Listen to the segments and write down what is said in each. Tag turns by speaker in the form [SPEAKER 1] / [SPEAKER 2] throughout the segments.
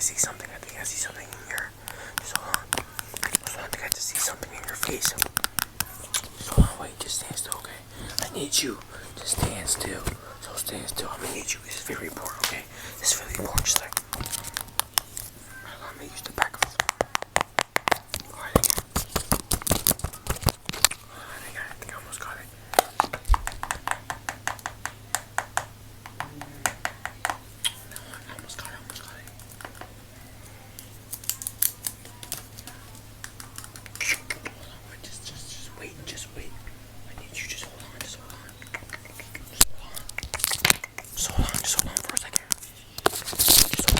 [SPEAKER 1] see something. I think I see something in here. Just hold on. I think I just see something in your face. Just hold on, wait, just stand still, okay? I need you to stand still. So stand still. I'm gonna need you. This is very important, okay? This is really important. Just like, I'm gonna use the back of the phone. Alright, I think I almost got it. I almost got it. Hold on, wait, just wait. I need you, just hold on. Just hold on for a second. Just hold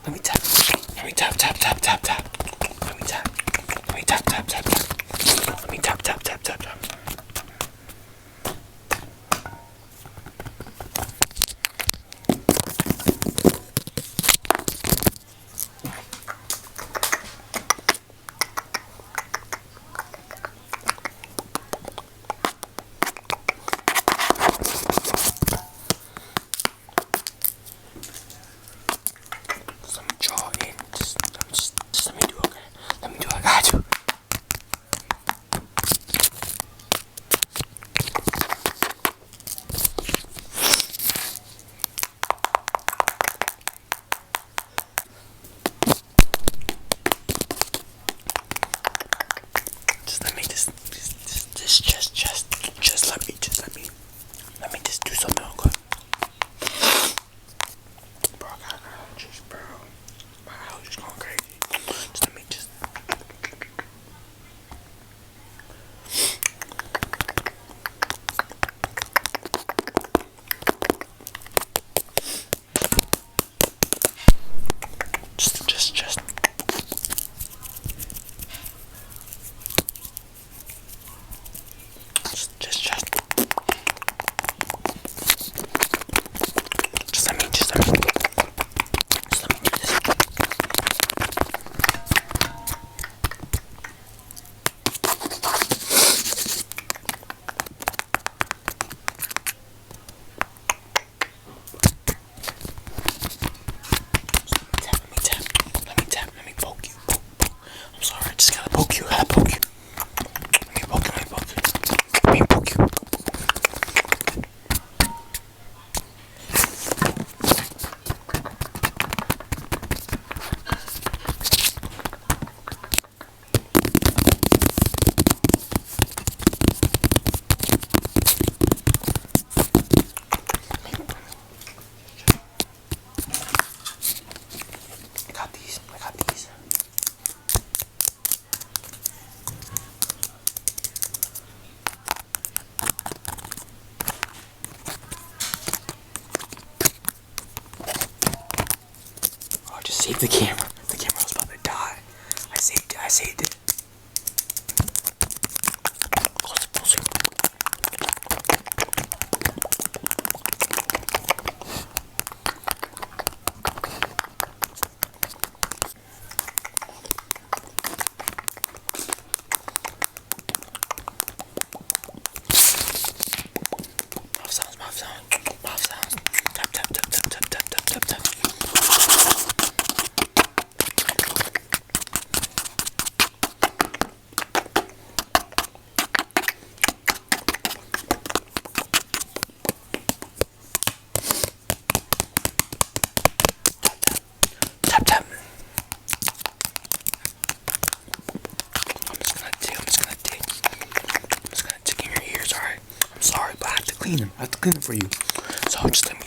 [SPEAKER 1] Let me tap. Let me tap, tap, tap, tap, tap. Let me tap. Let me tap, tap, tap, tap. Let me tap, tap, tap, tap, tap. Let me draw in. Just let me do it, okay? Let me do it. I got you. Just let me let me just do something, okay? Bro, I got allergies, bro. My allergies going crazy. Just let me just. Just. Just let me do this. Let me poke you. I'm sorry, I just gotta poke you. Let me poke you. Let me poke you. I got these. Oh, just save the camera. The camera was about to die. I saved it. Closer. Mouth sounds. Tap, tap, tap, tap, tap, tap, tap, tap, tap. Tap, tap. I'm just gonna dig in your ears, alright? I'm sorry, but I have to clean them. I have to clean them for you. So just let me